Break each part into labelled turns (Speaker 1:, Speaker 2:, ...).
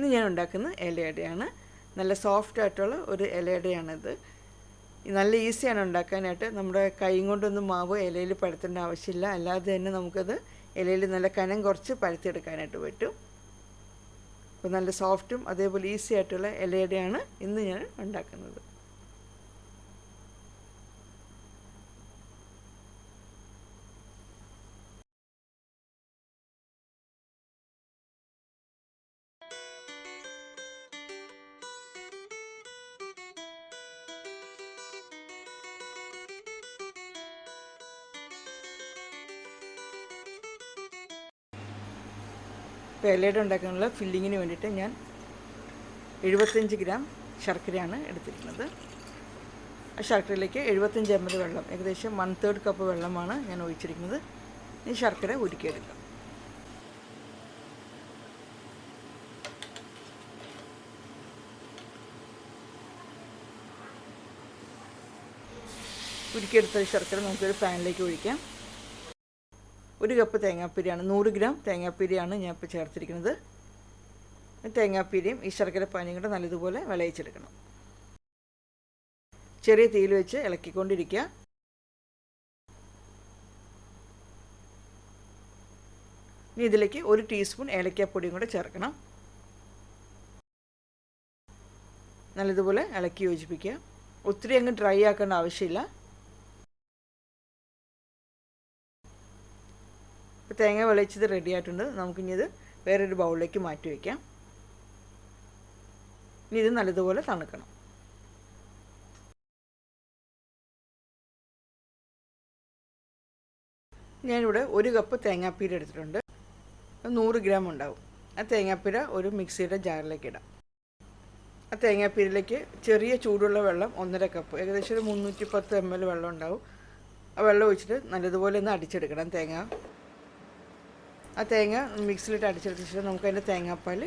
Speaker 1: ഇന്ന് ഞാൻ ഉണ്ടാക്കുന്ന ഇലയടയാണ്. നല്ല സോഫ്റ്റ് ആയിട്ടുള്ള ഒരു ഇലയടയാണിത്. നല്ല ഈസിയാണ് ഉണ്ടാക്കാനായിട്ട്. നമ്മുടെ കൈ കൊണ്ടൊന്നും മാവ് ഇലയിൽ പരത്തേണ്ട ആവശ്യമില്ല. അല്ലാതെ തന്നെ നമുക്കത് ഇലയിൽ നല്ല കനം കുറച്ച് പരത്തിയെടുക്കാനായിട്ട് പറ്റും. അപ്പോൾ നല്ല സോഫ്റ്റും അതേപോലെ ഈസി ആയിട്ടുള്ള ഇലയടയാണ് ഇന്ന് ഞാൻ ഉണ്ടാക്കുന്നത്. ഇപ്പോൾ ഇലയട ഉണ്ടാക്കാനുള്ള ഫില്ലിങ്ങിന് വേണ്ടിയിട്ട് ഞാൻ 75 ഗ്രാം ശർക്കരയാണ് എടുത്തിരിക്കുന്നത്. ആ ശർക്കരയിലേക്ക് 75 ml വെള്ളം, ഏകദേശം 1/3 കപ്പ് വെള്ളമാണ് ഞാൻ ഒഴിച്ചിരിക്കുന്നത്. ഈ ശർക്കര ഉരുക്കിയെടുക്കാം. ഉരുക്കിയെടുത്ത ശർക്കര നമുക്കൊരു പാനിലേക്ക് ഒഴിക്കാം. 1 കപ്പ് തേങ്ങാപ്പീരിയാണ്, 100 ഗ്രാം തേങ്ങാപ്പീരിയാണ് ഞാൻ ഇപ്പോൾ ചേർത്തിരിക്കുന്നത്. തേങ്ങാപ്പീരിയും ഈ ശർക്കര പാനിയും കൂടെ നല്ലതുപോലെ വിളയിച്ചെടുക്കണം. ചെറിയ തീയിൽ വെച്ച് ഇളക്കിക്കൊണ്ടിരിക്കുക. ഇനി ഇതിലേക്ക് 1 ടീസ്പൂൺ ഏലക്കാപ്പൊടിയും കൂടെ ചേർക്കണം. നല്ലതുപോലെ ഇളക്കി യോജിപ്പിക്കുക. ഒത്തിരി അങ്ങ് ഡ്രൈ ആക്കേണ്ട ആവശ്യമില്ല. തേങ്ങ വിളയിച്ചത് റെഡി ആയിട്ടുണ്ട്. നമുക്കിനി ഇത് വേറൊരു ബൗളിലേക്ക് മാറ്റി വയ്ക്കാം. ഇനി ഇത് നല്ലതുപോലെ തണുക്കണം. ഞാനിവിടെ 1 കപ്പ് തേങ്ങാപ്പീര എടുത്തിട്ടുണ്ട്. 100 ഗ്രാം ഉണ്ടാവും. ആ തേങ്ങാപ്പീര ഒരു മിക്സിയുടെ ജാറിലേക്ക് ഇടാം. ആ തേങ്ങാപ്പീരയിലേക്ക് ചെറിയ ചൂടുള്ള വെള്ളം 1.5 കപ്പ്, ഏകദേശം ഒരു 310 ml വെള്ളം ഉണ്ടാവും. ആ വെള്ളം ഒഴിച്ചിട്ട് നല്ലതുപോലെ ഒന്ന് അടിച്ചെടുക്കണം തേങ്ങ. ആ തേങ്ങ മിക്സിയിലിട്ട് അടിച്ചെടുത്ത ശേഷം നമുക്ക് അതിൻ്റെ തേങ്ങാപ്പാൽ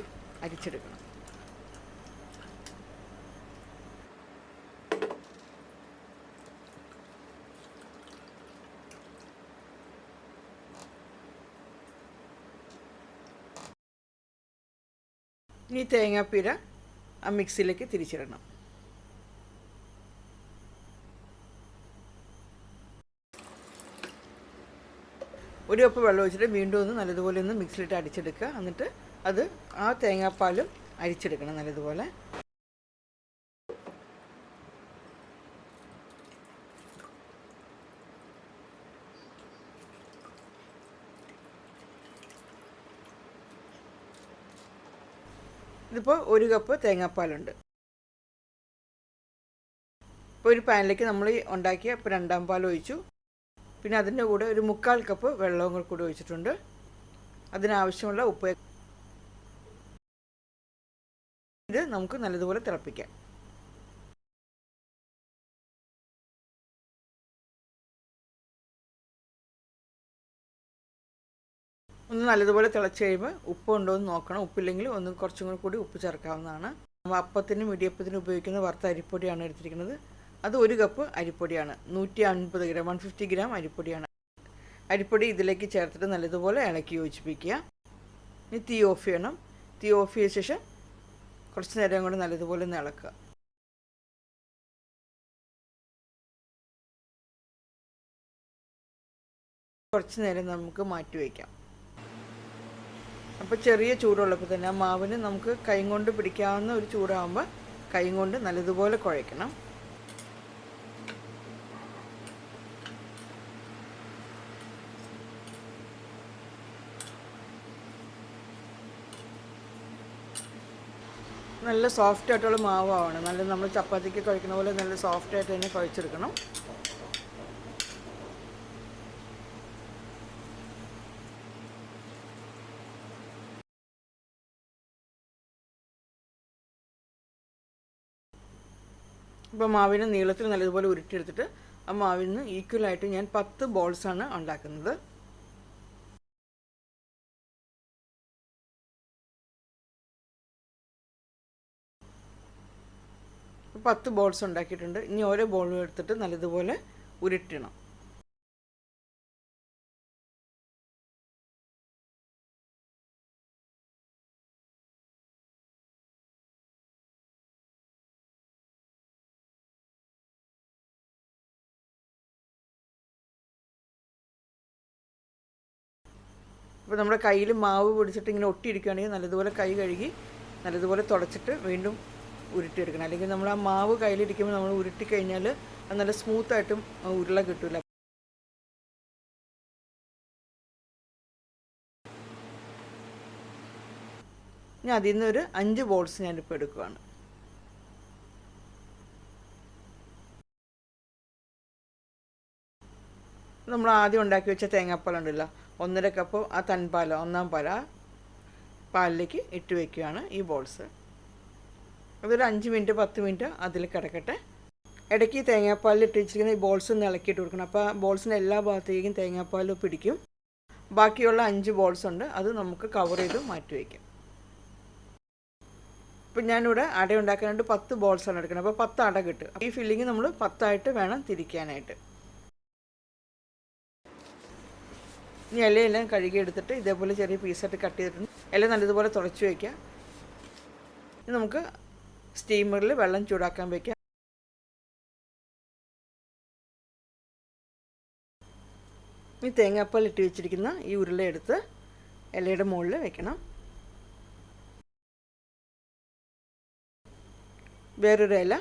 Speaker 1: അരിച്ചെടുക്കണം. ഇനി തേങ്ങാപ്പീര ആ മിക്സിയിലേക്ക് തിരിച്ചിടണം. ഒരു കപ്പ് വെള്ളം ഒഴിച്ചിട്ട് വീണ്ടും ഒന്ന് നല്ലതുപോലെ ഒന്ന് മിക്സിയിലിട്ട് അടിച്ചെടുക്കുക. എന്നിട്ട് അത് ആ തേങ്ങാപ്പാലും അരിച്ചെടുക്കണം നല്ലതുപോലെ. ഇതിപ്പോൾ 1 കപ്പ് തേങ്ങാപ്പാലുണ്ട്. ഇപ്പോൾ ഒരു പാനിലേക്ക് നമ്മൾ ഉണ്ടാക്കിയ ഇപ്പോൾ 2ാം പാൽ ഒഴിച്ചു. പിന്നെ അതിൻ്റെ കൂടെ ഒരു 3/4 കപ്പ് വെള്ളവും കൂടി ഒഴിച്ചിട്ടുണ്ട്. അതിനാവശ്യമുള്ള ഉപ്പ്. ഇത് നമുക്ക് നല്ലതുപോലെ തിളപ്പിക്കാം. ഒന്ന് നല്ലതുപോലെ തിളച്ച് കഴിയുമ്പോൾ ഉപ്പ് ഉണ്ടോ എന്ന് നോക്കണം. ഉപ്പില്ലെങ്കിൽ ഒന്ന് കുറച്ചും കൂടി ഉപ്പ് ചേർക്കാവുന്നതാണ്. അപ്പത്തിനും ഇടിയപ്പത്തിനും ഉപയോഗിക്കുന്ന വറുത്ത അരിപ്പൊടിയാണ് എടുത്തിരിക്കുന്നത്. അത് 1 കപ്പ് അരിപ്പൊടിയാണ്. 150 ഗ്രാം 150 ഗ്രാം അരിപ്പൊടിയാണ്. അരിപ്പൊടി ഇതിലേക്ക് ചേർത്തിട്ട് നല്ലതുപോലെ ഇളക്കി യോജിപ്പിക്കുക. ഇനി തീ ഓഫ് ചെയ്യണം. തീ ഓഫ് ചെയ്ത ശേഷം കുറച്ച് നേരം കൂടെ നല്ലതുപോലെ ഒന്ന് ഇളക്കുക. കുറച്ച് നേരം നമുക്ക് മാറ്റി വയ്ക്കാം. അപ്പോൾ ചെറിയ ചൂടുള്ളപ്പോൾ തന്നെ ആ മാവിന് നമുക്ക് കൈ കൊണ്ട് പിടിക്കാവുന്ന ഒരു ചൂടാകുമ്പോൾ കൈ കൊണ്ട് നല്ലതുപോലെ കുഴയ്ക്കണം. നല്ല സോഫ്റ്റ് ആയിട്ടുള്ള മാവാണ്. നല്ല നമ്മൾ ചപ്പാത്തിക്ക് കുഴക്കുന്ന പോലെ നല്ല സോഫ്റ്റ് ആയിട്ട് തന്നെ കുഴച്ചെടുക്കണം. ഇപ്പോൾ മാവിന് നീളത്തിൽ നല്ലതുപോലെ ഉരുട്ടിയെടുത്തിട്ട് ആ മാവിൽ നിന്ന് ഈക്വലായിട്ട് ഞാൻ 10 ബോൾസാണ് ഉണ്ടാക്കുന്നത്. 10 ബോൾസ് ഉണ്ടാക്കിയിട്ടുണ്ട്. ഇനി ഓരോ ബോളും എടുത്തിട്ട് നല്ലതുപോലെ ഉരുട്ടണം. അപ്പോൾ നമ്മുടെ കയ്യിൽ മാവ് പിടിച്ചിട്ട് ഇങ്ങനെ ഒട്ടിയിരിക്കുകയാണെങ്കിൽ നല്ലതുപോലെ കൈ കഴുകി നല്ലതുപോലെ തുടച്ചിട്ട് വീണ്ടും ഉരുട്ടിയെടുക്കണം. അല്ലെങ്കിൽ നമ്മൾ ആ മാവ് കയ്യിലിരിക്കുമ്പോൾ നമ്മൾ ഉരുട്ടി കഴിഞ്ഞാൽ അത് നല്ല സ്മൂത്തായിട്ടും ഉരുള കിട്ടില്ല. ഇനി അതിൽ നിന്ന് ഒരു 5 ബോൾസ് ഞാനിപ്പോൾ എടുക്കുകയാണ്. നമ്മൾ ആദ്യം ഉണ്ടാക്കി വെച്ച തേങ്ങാപ്പാലുണ്ടല്ലോ, 1.5 കപ്പ് ആ തൻപാൽ, ഒന്നാം പാൽ, ആ പാലിലേക്ക് ഇട്ട് വയ്ക്കുകയാണ് ഈ ബോൾസ്. അതൊരു 5 മിനിറ്റ് 10 മിനിറ്റ് അതിൽ കിടക്കട്ടെ. ഇടയ്ക്ക് ഈ തേങ്ങാപ്പാലിൽ ഇട്ട് വെച്ചിരിക്കുന്ന ഈ ബോൾസ് ഒന്ന് ഇളക്കിയിട്ട് കൊടുക്കണം. അപ്പോൾ ആ ബോൾസിന് എല്ലാ ഭാഗത്തേക്കും തേങ്ങാപ്പാൽ പിടിക്കും. ബാക്കിയുള്ള 5 ബോൾസ് ഉണ്ട്, അത് നമുക്ക് കവർ ചെയ്ത് മാറ്റി വയ്ക്കാം. ഇപ്പം ഞാനിവിടെ അട ഉണ്ടാക്കാനായിട്ട് 10 ബോൾസാണ് എടുക്കുന്നത്. അപ്പോൾ 10 അട കിട്ടും. ഈ ഫില്ലിങ് നമ്മൾ 10 വേണം തിരിക്കാനായിട്ട്. ഇനി ഇലയെല്ലാം കഴുകി എടുത്തിട്ട് ഇതേപോലെ ചെറിയ പീസായിട്ട് കട്ട് ചെയ്തിട്ടുണ്ട്. ഇല നല്ലതുപോലെ തുടച്ച് വയ്ക്കുക. ഇനി നമുക്ക് സ്റ്റീമറിൽ വെള്ളം ചൂടാക്കാൻ വയ്ക്കാം. ഈ തേങ്ങാപ്പാൽ ഇട്ട് വെച്ചിരിക്കുന്ന ഈ ഉരുള എടുത്ത് ഇലയുടെ മുകളിൽ വെക്കണം. വേറൊരു ഇല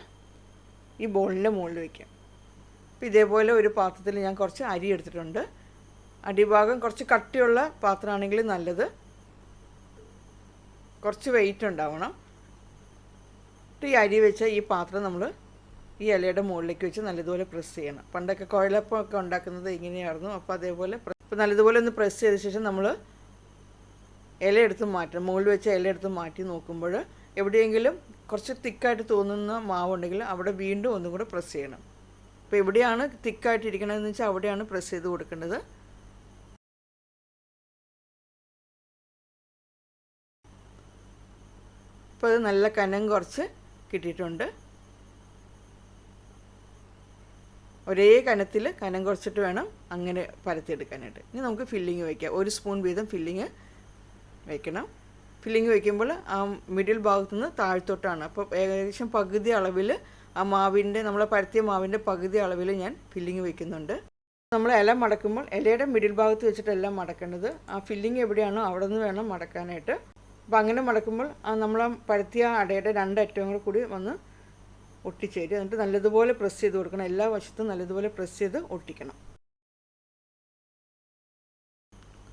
Speaker 1: ഈ ബോളിൻ്റെ മുകളിൽ വയ്ക്കാം. അപ്പോൾ ഇതേപോലെ ഒരു പാത്രത്തിൽ ഞാൻ കുറച്ച് അരി എടുത്തിട്ടുണ്ട്. അടിഭാഗം കുറച്ച് കട്ടിയുള്ള പാത്രമാണെങ്കിൽ നല്ലത്, കുറച്ച് വെയിറ്റ് ഉണ്ടാവണം. ഈ അരി വെച്ച ഈ പാത്രം നമ്മൾ ഈ ഇലയുടെ മുകളിലേക്ക് വെച്ച് നല്ലതുപോലെ പ്രസ് ചെയ്യണം. പണ്ടൊക്കെ കുഴലപ്പമൊക്കെ ഉണ്ടാക്കുന്നത് ഇങ്ങനെയായിരുന്നു. അപ്പോൾ അതേപോലെ ഇപ്പോൾ നല്ലതുപോലെ ഒന്ന് പ്രസ് ചെയ്ത ശേഷം നമ്മൾ ഇല എടുത്ത് മാറ്റണം. മുകളിൽ വെച്ച ഇല എടുത്ത് മാറ്റി നോക്കുമ്പോൾ എവിടെയെങ്കിലും കുറച്ച് തിക്കായിട്ട് തോന്നുന്ന മാവുണ്ടെങ്കിൽ അവിടെ വീണ്ടും ഒന്നും കൂടെ പ്രസ് ചെയ്യണം. അപ്പോൾ എവിടെയാണ് തിക്കായിട്ട് ഇരിക്കണമെന്ന് വെച്ചാൽ അവിടെയാണ് പ്രസ് ചെയ്ത് കൊടുക്കേണ്ടത്. അപ്പോൾ അത് നല്ല കനം കുറച്ച് കിട്ടിയിട്ടുണ്ട്. ഒരേ കനത്തിൽ കനം കുറച്ചിട്ട് വേണം അങ്ങനെ പരത്തിയെടുക്കാനായിട്ട്. ഇനി നമുക്ക് ഫില്ലിങ് വയ്ക്കാം. 1 സ്പൂൺ വീതം ഫില്ലിങ് വയ്ക്കണം. ഫില്ലിങ് വയ്ക്കുമ്പോൾ ആ മിഡിൽ ഭാഗത്തുനിന്ന് താഴ്ത്തോട്ടാണ്. അപ്പോൾ ഏകദേശം പകുതി അളവിൽ ആ മാവിൻ്റെ, നമ്മളെ പരത്തിയ മാവിൻ്റെ പകുതി അളവിൽ ഞാൻ ഫില്ലിങ് വയ്ക്കുന്നുണ്ട്. നമ്മൾ ഇല മടക്കുമ്പോൾ ഇലയുടെ മിഡിൽ ഭാഗത്ത് വെച്ചിട്ടല്ല മടക്കേണ്ടത്. ആ ഫില്ലിങ് എവിടെയാണോ അവിടെ നിന്ന് വേണം മടക്കാനായിട്ട്. അപ്പോൾ അങ്ങനെ മടക്കുമ്പോൾ നമ്മൾ പരത്തിയ അടയുടെ 2 അറ്റവും കൂടി വന്ന് ഒട്ടിച്ചേരും. എന്നിട്ട് നല്ലതുപോലെ പ്രസ് ചെയ്ത് കൊടുക്കണം. എല്ലാ വശത്തും നല്ലതുപോലെ പ്രസ് ചെയ്ത് ഒട്ടിക്കണം.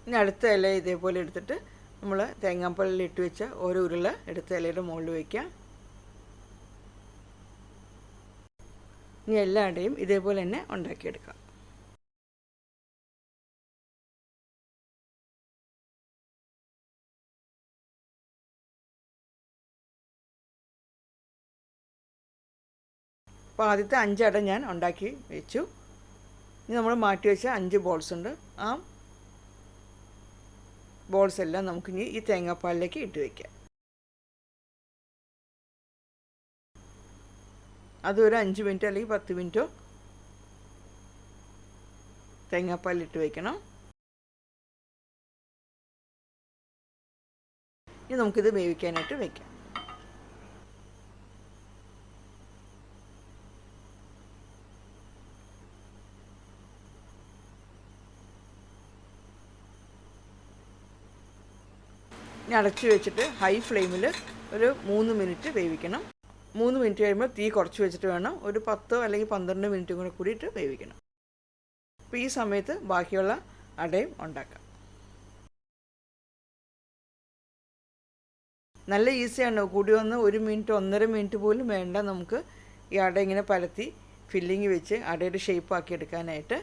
Speaker 1: ഇനി അടുത്ത ഇല ഇതേപോലെ എടുത്തിട്ട് നമ്മൾ തേങ്ങാപ്പാലിൽ ഇട്ട് വെച്ച ഓരോ ഉരുള എടുത്ത ഇലയുടെ മുകളിൽ വയ്ക്കാം. ഇനി എല്ലാ അടയും ഇതേപോലെ തന്നെ ഉണ്ടാക്കിയെടുക്കാം. അപ്പോൾ ആദ്യത്തെ 5 അട ഞാൻ ഉണ്ടാക്കി വെച്ചു. ഇനി നമ്മൾ മാറ്റി വെച്ച 5 ബോൾസ് ഉണ്ട്. ആ ബോൾസ് എല്ലാം നമുക്കിനി ഈ തേങ്ങാപ്പാലിലേക്ക് ഇട്ട് വയ്ക്കാം. അതൊരു 5 മിനിറ്റ് അല്ലെങ്കിൽ 10 മിനിറ്റോ തേങ്ങാപ്പാലിലിട്ട് വയ്ക്കണം. ഇനി നമുക്കിത് വേവിക്കാനായിട്ട് വയ്ക്കാം. ഇനി അടച്ചു വെച്ചിട്ട് ഹൈ ഫ്ലെയിമിൽ ഒരു 3 മിനിറ്റ് വേവിക്കണം. 3 മിനിറ്റ് കഴിയുമ്പോൾ തീ കുറച്ച് വെച്ചിട്ട് വേണം ഒരു 10 അല്ലെങ്കിൽ 12 മിനിറ്റും കൂടെ കൂടിയിട്ട് വേവിക്കണം. അപ്പോൾ ഈ സമയത്ത് ബാക്കിയുള്ള അടയും ഉണ്ടാക്കാം. നല്ല ഈസിയാണ്. കൂടി വന്ന് 1 മിനിറ്റ് 1.5 മിനിറ്റ് പോലും വേണ്ട നമുക്ക് ഈ അട ഇങ്ങനെ പരത്തി ഫില്ലിങ് വെച്ച് അടയുടെ ഷേപ്പ് ആക്കി എടുക്കാനായിട്ട്.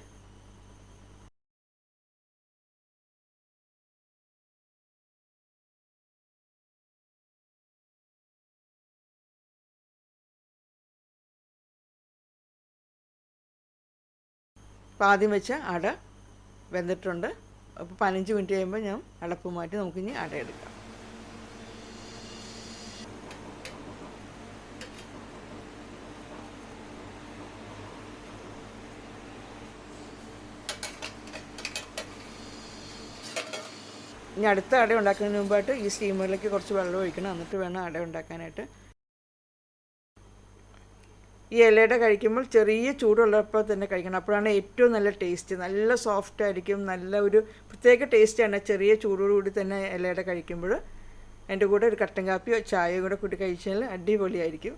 Speaker 1: അപ്പോൾ ആദ്യം വെച്ച അട വെന്തിട്ടുണ്ട്. അപ്പോൾ 15 മിനിറ്റ് കഴിയുമ്പോൾ ഞാൻ അടപ്പ് മാറ്റി നമുക്കിനി അട എടുക്കാം. ഇനി അടുത്ത അട ഉണ്ടാക്കുന്നതിന് മുമ്പായിട്ട് ഈ സ്റ്റീമറിലേക്ക് കുറച്ച് വെള്ളം ഒഴിക്കണം. എന്നിട്ട് വേണം അട ഉണ്ടാക്കാനായിട്ട്. ഈ ഇലയുടെ കഴിക്കുമ്പോൾ ചെറിയ ചൂടുള്ളപ്പോൾ തന്നെ കഴിക്കണം. അപ്പോഴാണ് ഏറ്റവും നല്ല ടേസ്റ്റ്. നല്ല സോഫ്റ്റ് ആയിരിക്കും. നല്ല ഒരു പ്രത്യേക ടേസ്റ്റാണ് ചെറിയ ചൂടോടുകൂടി തന്നെ ഇലയുടെ കഴിക്കുമ്പോൾ. അതിൻ്റെ കൂടെ ഒരു കട്ടൻ കാപ്പിയോ ചായയോ കൂടെ കൂട്ടി കഴിച്ചാൽ അടിപൊളിയായിരിക്കും.